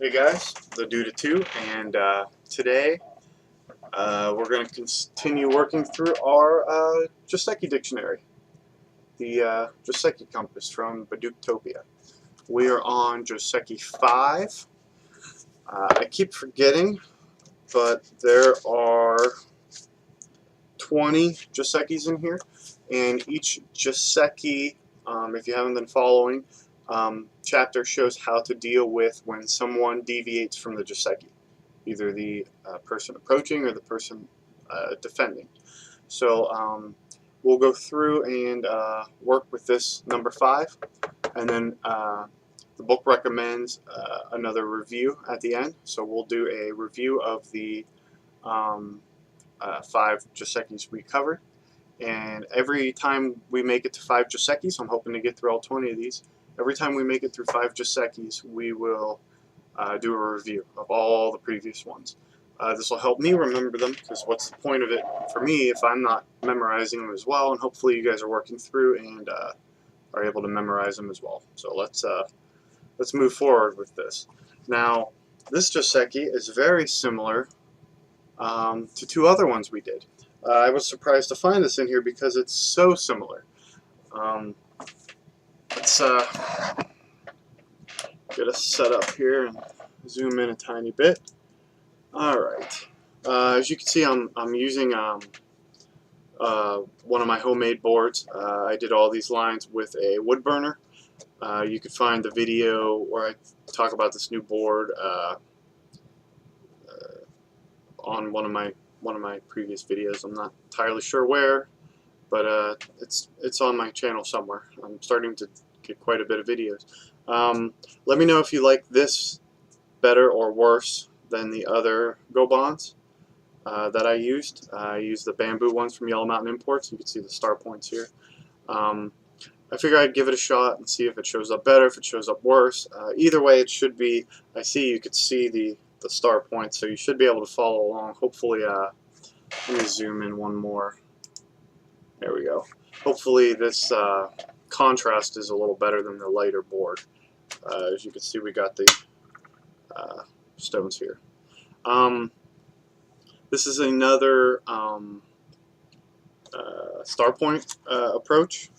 Hey guys, the Dude 2, and today we're going to continue working through our joseki dictionary, the joseki compass from Badooktopia. We are on joseki 5. I keep forgetting, but there are 20 josekis in here, and each joseki, if you haven't been following, chapter shows how to deal with when someone deviates from the joseki, either the person approaching or the person defending. So we'll go through and work with this number 5, and then the book recommends another review at the end. So we'll do a review of the 5 josekis we covered. And every time we make it to 5 josekis, I'm hoping to get through all 20 of these. Every time we make it through 5 josekis, we will do a review of all the previous ones. This will help me remember them, because what's the point of it for me if I'm not memorizing them as well? And hopefully you guys are working through and are able to memorize them as well. So let's move forward with this. Now, this joseki is very similar to 2 other ones we did. I was surprised to find this in here because it's so similar. Let's get us set up here and zoom in a tiny bit. Alright, as you can see, I'm using one of my homemade boards. I did all these lines with a wood burner. You could find the video where I talk about this new board on one of my previous videos. I'm not entirely sure where, but it's on my channel somewhere. I'm starting to get quite a bit of videos. Let me know if you like this better or worse than the other go bonds that I used. I used the bamboo ones from Yellow Mountain Imports. You can see the star points here. I figure I'd give it a shot and see if it shows up better, if it shows up worse. Either way, it should be. You could see the star points, so you should be able to follow along. Hopefully, let me zoom in one more. There we go. Hopefully this contrast is a little better than the lighter board. As you can see, we got the stones here. This is another star point approach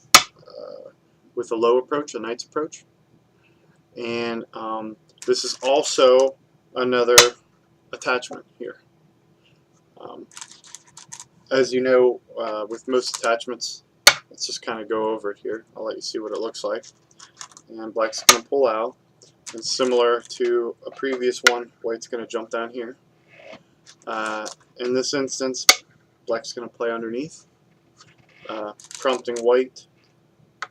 with a low approach, a knight's approach. And this is also another attachment here. As you know, with most attachments, let's just kind of go over it here. I'll let you see what it looks like. And black's going to pull out. And similar to a previous one, white's going to jump down here. In this instance, black's going to play underneath, prompting white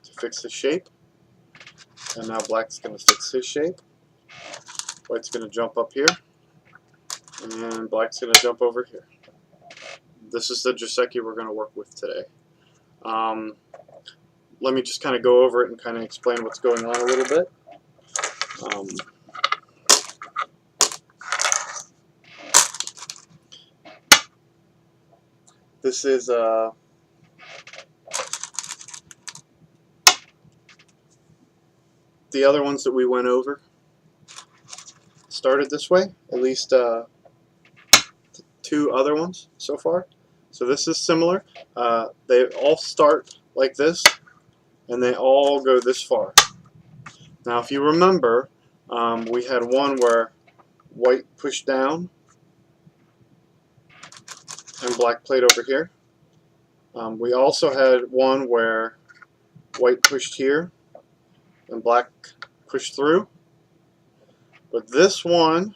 to fix his shape. And now black's going to fix his shape. White's going to jump up here, and black's going to jump over here. This is the joseki we're going to work with today. Let me just kind of go over it and kind of explain what's going on a little bit. This is the other ones that we went over started this way, at least 2 other ones so far. So this is similar. They all start like this, and they all go this far. Now, if you remember, we had one where white pushed down and black played over here. We also had one where white pushed here and black pushed through. But this one,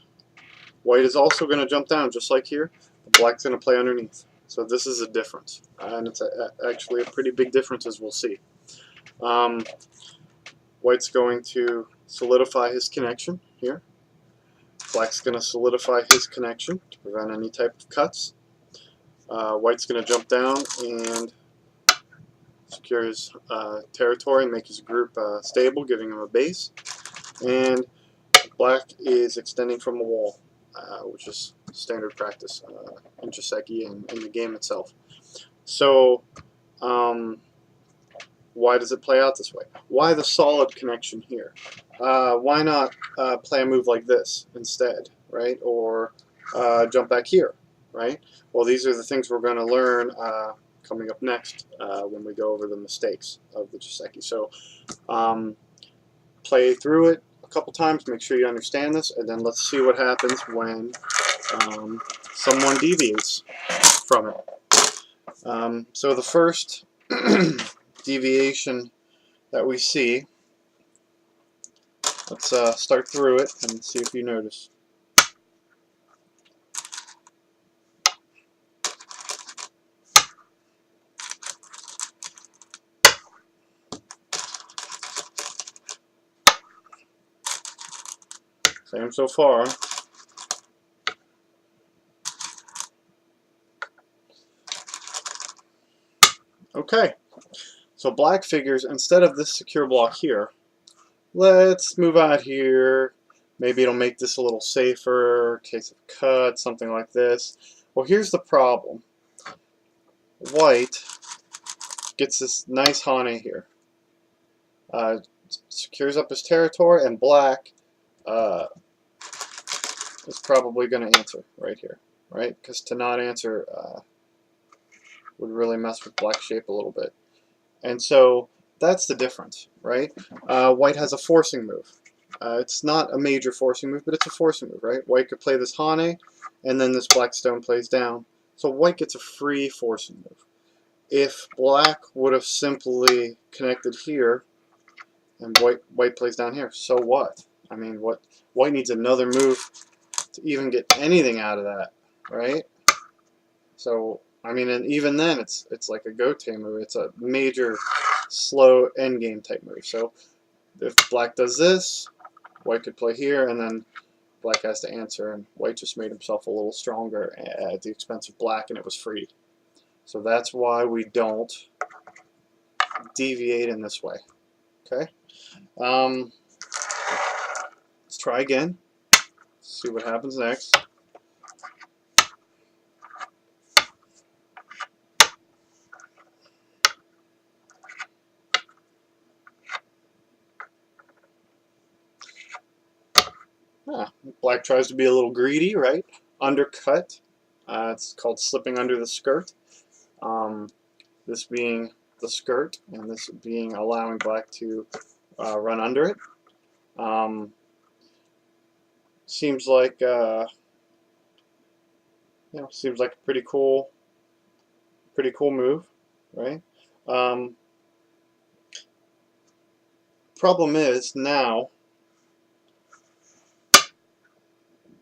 white is also going to jump down just like here. Black's going to play underneath. So this is a difference, and it's actually a pretty big difference, as we'll see. White's going to solidify his connection here. Black's going to solidify his connection to prevent any type of cuts. White's going to jump down and secure his territory and make his group stable, giving him a base. And black is extending from the wall, which is standard practice in joseki and in the game itself. So Why does it play out this way? Why the solid connection here? Why not play a move like this instead, right? Or jump back here, right? Well, these are the things we're going to learn coming up next when we go over the mistakes of the joseki. So play through it a couple times, make sure you understand this, and then let's see what happens when someone deviates from it. So the first deviation that we see, let's start through it and see if you notice. Same so far. Okay, so black figures, instead of this secure block here, let's move out here. Maybe it'll make this a little safer, case of cut, something like this. Well, here's the problem. White gets this nice hane here. Secures up his territory, and black is probably going to answer right here, right? Because to not answer would really mess with black shape a little bit. And so that's the difference, right? White has a forcing move. It's not a major forcing move, but it's a forcing move, right? White could play this hane, and then this black stone plays down. So white gets a free forcing move. If black would have simply connected here, and white plays down here, so what? I mean, white needs another move to even get anything out of that, right? So, I mean, and even then, it's like a gote move. It's a major slow endgame type move. So, if black does this, white could play here, and then black has to answer, and white just made himself a little stronger at the expense of black, and it was free. So that's why we don't deviate in this way. Okay. Let's try again. See what happens next. Black tries to be a little greedy, right? Undercut. It's called slipping under the skirt. This being the skirt, and this being allowing black to run under it. Seems like seems like a pretty cool move, right? Problem is now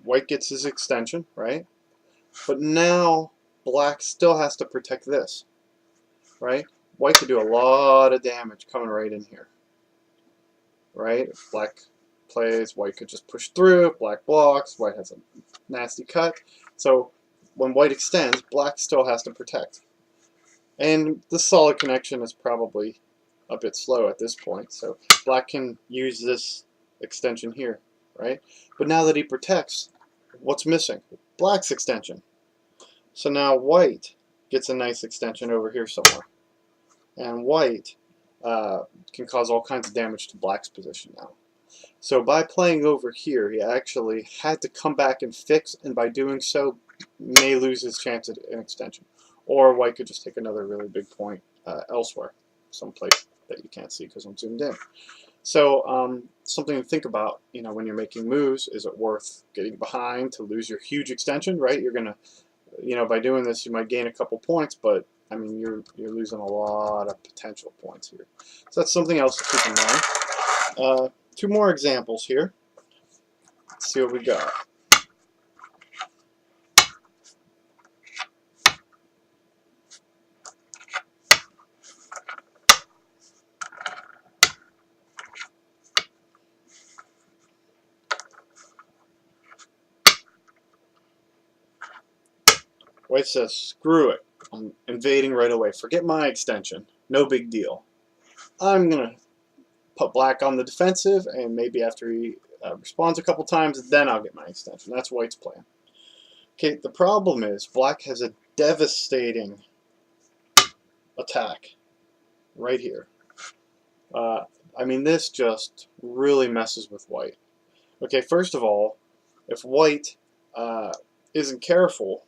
white gets his extension, right? But now black still has to protect this, right? White could do a lot of damage coming right in here, right? If black plays, white could just push through, black blocks, white has a nasty cut. So when white extends, black still has to protect. And the solid connection is probably a bit slow at this point, so black can use this extension here, right? But now that he protects, what's missing? Black's extension. So now white gets a nice extension over here somewhere. And white can cause all kinds of damage to black's position now. So by playing over here, he actually had to come back and fix, and by doing so, may lose his chance at an extension. Or white could just take another really big point elsewhere, someplace that you can't see because I'm zoomed in. So something to think about, when you're making moves, is it worth getting behind to lose your huge extension, right? You're going to, by doing this, you might gain a couple points, but I mean, you're losing a lot of potential points here. So that's something else to keep in mind. Two more examples here. Let's see what we got. White says, screw it. I'm invading right away. Forget my extension. No big deal. I'm going to put black on the defensive, and maybe after he responds a couple times, then I'll get my extension. That's white's plan. Okay, the problem is black has a devastating attack right here. I mean, this just really messes with white. Okay, first of all, if white isn't careful,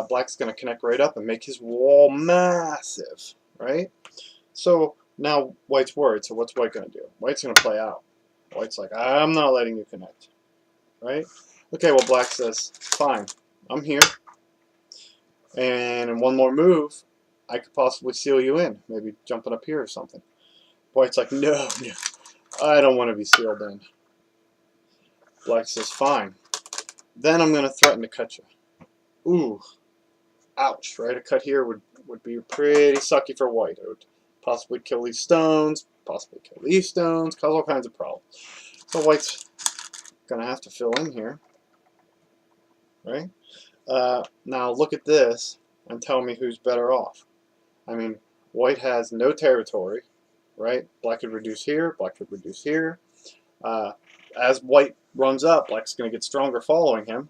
black's going to connect right up and make his wall massive, right? So now white's worried, so what's white going to do? White's going to play out. White's like, I'm not letting you connect, right? Okay, well, black says, fine, I'm here. And in one more move, I could possibly seal you in, maybe jumping up here or something. White's like, no, no, I don't want to be sealed in. Black says, fine. Then I'm going to threaten to cut you. Ooh, ouch, right? A cut here would be pretty sucky for white. It would possibly kill these stones, possibly kill these stones, cause all kinds of problems. So white's going to have to fill in here, right? Now look at this and tell me who's better off. I mean, white has no territory, right? Black could reduce here, black could reduce here. As white runs up, black's going to get stronger following him,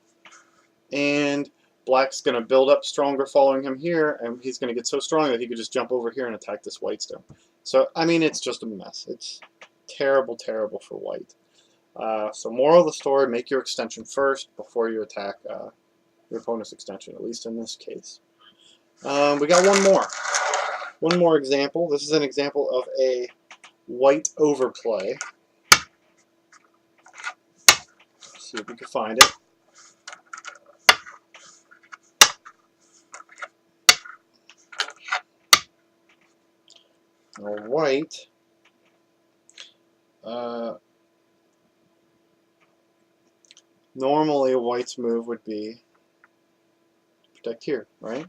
and black's going to build up stronger following him here, and he's going to get so strong that he could just jump over here and attack this white stone. So, I mean, it's just a mess. It's terrible, terrible for white. So moral of the story, make your extension first before you attack your opponent's extension, at least in this case. We got one more. One more example. This is an example of a white overplay. Let's see if we can find it. Now white normally white's move would be protect here, right?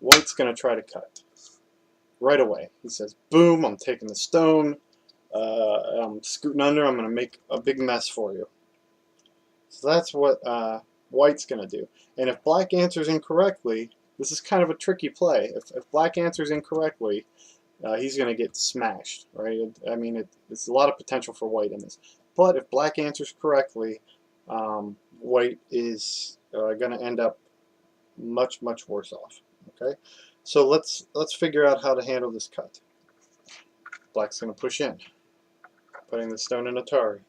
White's going to try to cut right away. He says, boom, I'm taking the stone, I'm scooting under, I'm going to make a big mess for you. So that's what white's going to do. And if black answers incorrectly, this is kind of a tricky play. If black answers incorrectly, he's going to get smashed, right? I mean, it's a lot of potential for white in this. But if black answers correctly, white is going to end up much, much worse off. Okay, so let's figure out how to handle this cut. Black's going to push in, putting the stone in Atari.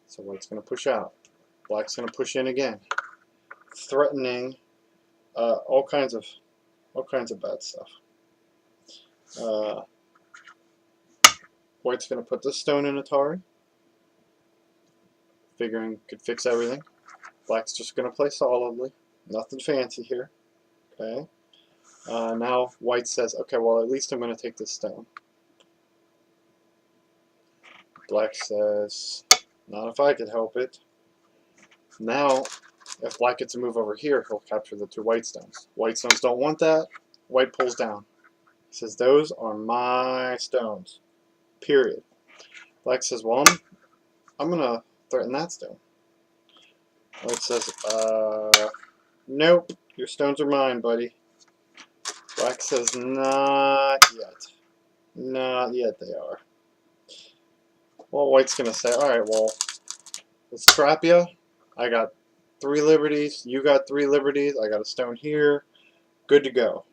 So white's going to push out. Black's going to push in again, threatening all kinds of bad stuff. White's going to put this stone in Atari, figuring could fix everything. Black's just going to play solidly, nothing fancy here. Okay. Now white says, okay, well, at least I'm going to take this stone. Black says, not if I could help it. Now, if black gets a move over here, he'll capture the two white stones. White stones don't want that. White pulls down. He says, those are my stones. Period. Black says, well, I'm going to threaten that stone. White says, nope, your stones are mine, buddy. Black says, not yet. Not yet they are. Well, white's going to say, alright, well, let's trap you. I got 3 liberties. You got 3 liberties. I got a stone here. Good to go.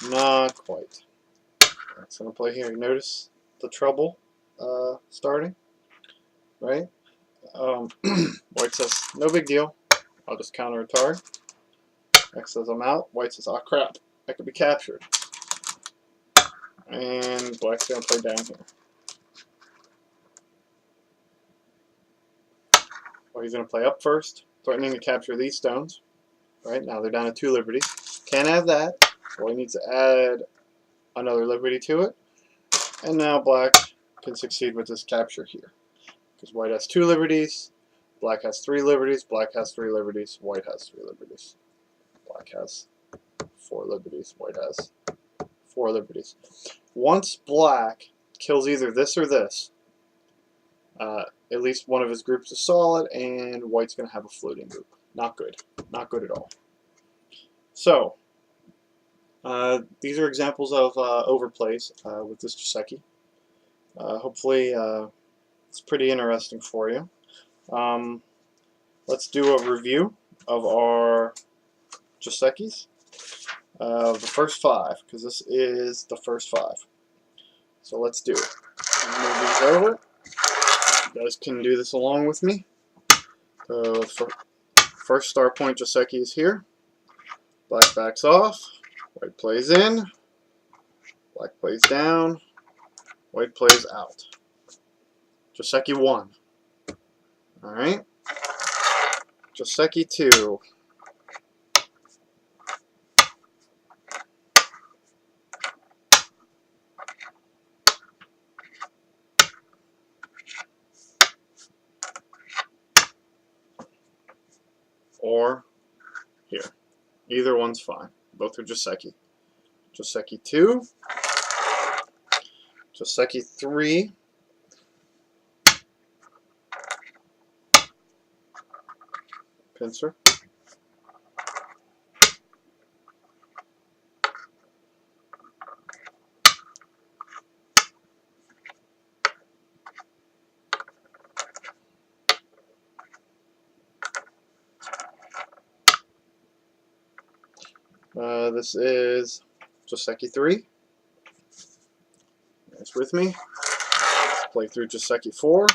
Not quite. Black's going to play here. You notice the trouble starting? Right? White says, no big deal. I'll just counter Atari. X says, I'm out. White says, oh crap. I could be captured. And black's going to play down here. Well, he's going to play up first, threatening to capture these stones. Right, now they're down to 2 liberties. Can't have that, so he needs to add another liberty to it. And now black can succeed with this capture here. Because white has 2 liberties, black has 3 liberties, black has 3 liberties, white has 3 liberties. Black has 4 liberties, white has 4 liberties. Once black kills either this or this, at least one of his groups is solid, and white's going to have a floating group. Not good. Not good at all. So, these are examples of overplays with this joseki. Hopefully, it's pretty interesting for you. Let's do a review of our josekis. The first 5, because this is the first 5. So let's do it. Move these over. You guys can do this along with me. So first star point joseki is here. Black backs off. White plays in. Black plays down. White plays out. Joseki 1. Alright. Joseki 2. Or here. Either one's fine. Both are joseki. Joseki 2. Joseki 3. Pincer. This is joseki 3. It's with me. Let's play through joseki 4.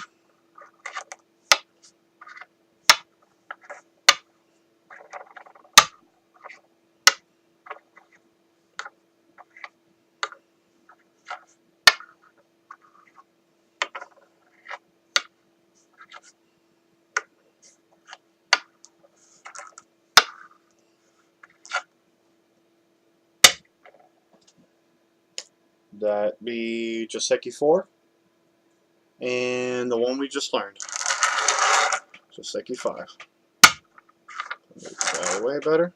That be joseki 4. And the one we just learned. Joseki 5. Make that way better.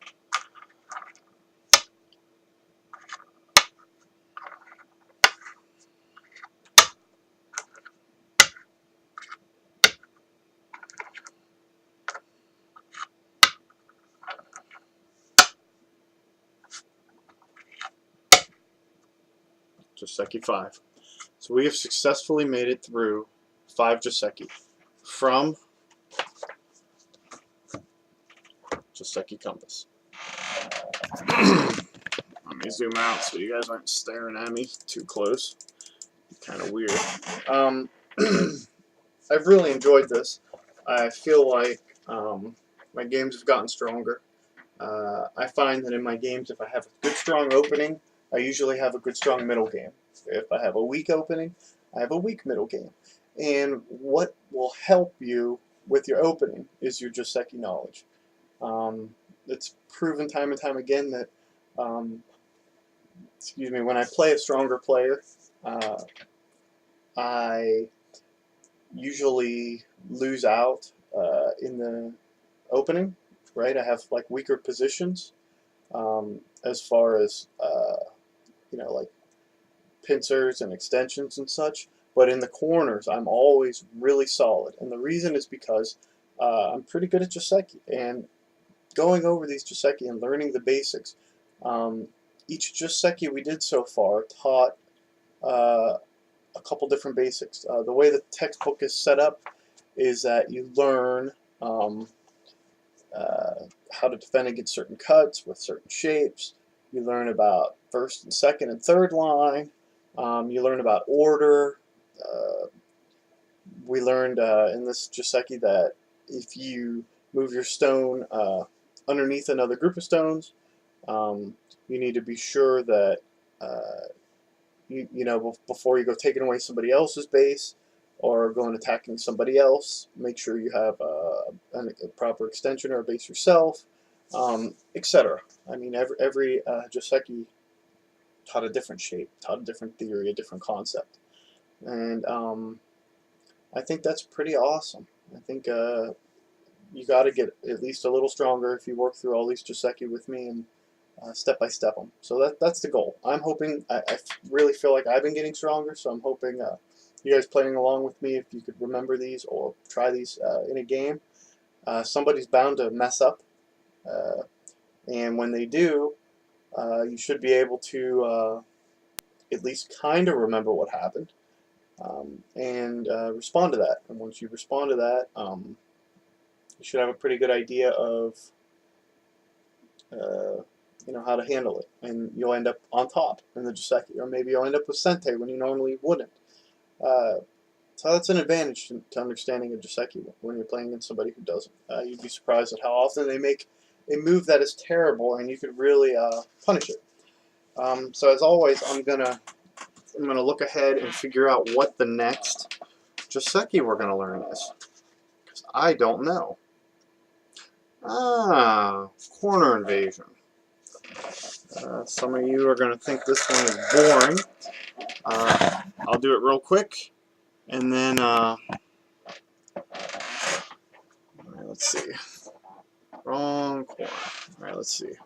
Joseki 5. So we have successfully made it through 5 joseki from joseki compass. Let me zoom out so you guys aren't staring at me too close. Kind of weird. I've really enjoyed this. I feel like my games have gotten stronger. I find that in my games, if I have a good strong opening, I usually have a good strong middle game. If I have a weak opening, I have a weak middle game. And what will help you with your opening is your joseki knowledge. It's proven time and time again that, when I play a stronger player, I usually lose out in the opening, right? I have like weaker positions as far as like pincers and extensions and such. But in the corners, I'm always really solid, and the reason is because I'm pretty good at joseki, and going over these joseki and learning the basics. Each joseki we did so far taught a couple different basics. The way the textbook is set up is that you learn how to defend against certain cuts with certain shapes. You learn about first and second and third line. You learn about order. We learned in this joseki that if you move your stone underneath another group of stones, you need to be sure that before you go taking away somebody else's base or going attacking somebody else, make sure you have a proper extension or a base yourself, etc. I mean, every joseki taught a different shape, taught a different theory, a different concept, and I think that's pretty awesome. I think you got to get at least a little stronger if you work through all these joseki with me and step by step them. So that's the goal. I'm hoping, I really feel like I've been getting stronger, so I'm hoping you guys playing along with me, if you could remember these or try these in a game. Somebody's bound to mess up, and when they do, you should be able to at least kind of remember what happened and respond to that. And once you respond to that, you should have a pretty good idea of how to handle it, and you'll end up on top in the joseki, or maybe you'll end up with sente when you normally wouldn't. So that's an advantage to understanding a joseki when you're playing against somebody who doesn't. You'd be surprised at how often they make a move that is terrible, and you could really punish it. So as always, I'm gonna look ahead and figure out what the next joseki we're gonna learn is, because I don't know. Corner invasion. Some of you are going to think this one is boring. I'll do it real quick, and then all right, let's see. Wrong corner. All right, let's see.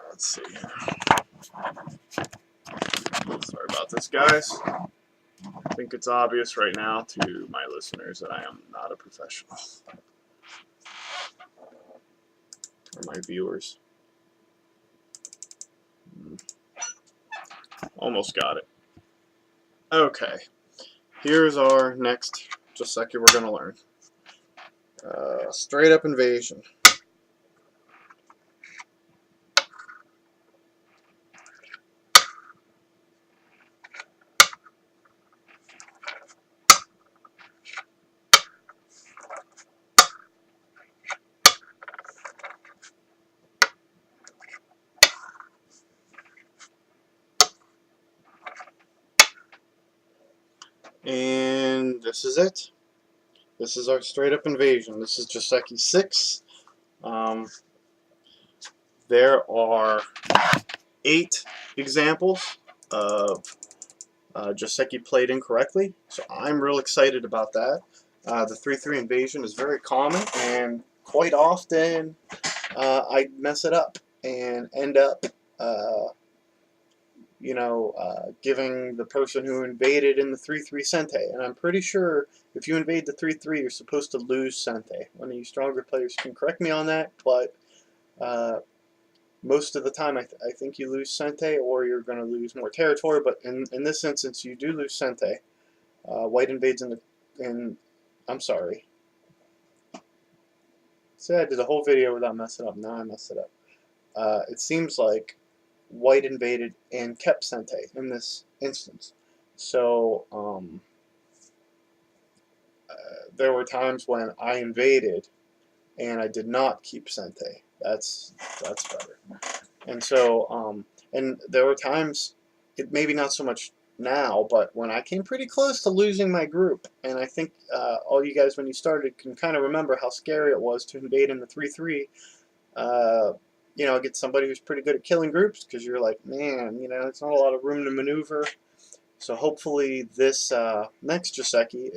Let's see. Sorry about this, guys. I think it's obvious right now to my listeners that I am not a professional. Or my viewers. Almost got it. Okay. Here's our next joseki we're going to learn. Straight up invasion. And this is it. This is our straight up invasion. This is joseki 6. There are 8 examples of joseki played incorrectly, so I'm real excited about that. The 3-3 invasion is very common, and quite often I mess it up and end up giving the person who invaded in the 3-3 sente. And I'm pretty sure if you invade the 3-3, you're supposed to lose sente. One of you stronger players can correct me on that, but most of the time I think you lose sente, or you're going to lose more territory. But in this instance, you do lose sente. White invades I'm sorry. See, I did a whole video without messing up. Now I messed it up. It seems like White invaded and kept sente in this instance. So there were times when I invaded and I did not keep sente. That's better. And so and there were times, maybe not so much now, but when I came pretty close to losing my group, and I think all you guys when you started can kind of remember how scary it was to invade in the 3-3. Get somebody who's pretty good at killing groups, because you're like, man, it's not a lot of room to maneuver. So hopefully this next joseki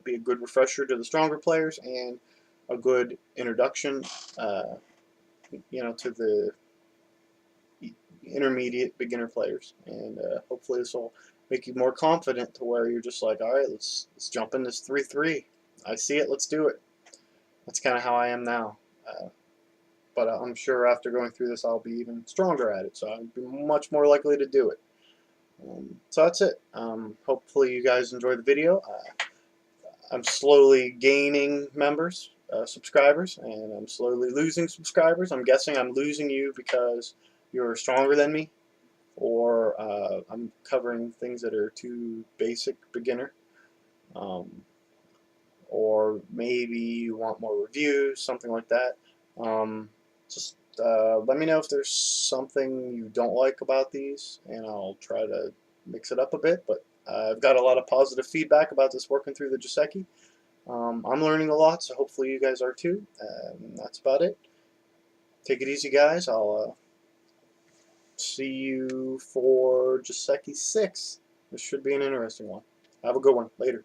be a good refresher to the stronger players, and a good introduction, to the intermediate beginner players. And hopefully this will make you more confident to where you're just like, all right, let's jump in this 3-3. I see it, let's do it. That's kind of how I am now. But I'm sure after going through this, I'll be even stronger at it, so I'll be much more likely to do it. So that's it. Hopefully you guys enjoy the video. I'm slowly gaining members, subscribers, and I'm slowly losing subscribers. I'm guessing I'm losing you because you're stronger than me, or I'm covering things that are too basic beginner. Or maybe you want more reviews, something like that. Just let me know if there's something you don't like about these, and I'll try to mix it up a bit. But I've got a lot of positive feedback about this working through the joseki. I'm learning a lot, so hopefully you guys are too. That's about it. Take it easy, guys. I'll see you for joseki 6. This should be an interesting one. Have a good one. Later.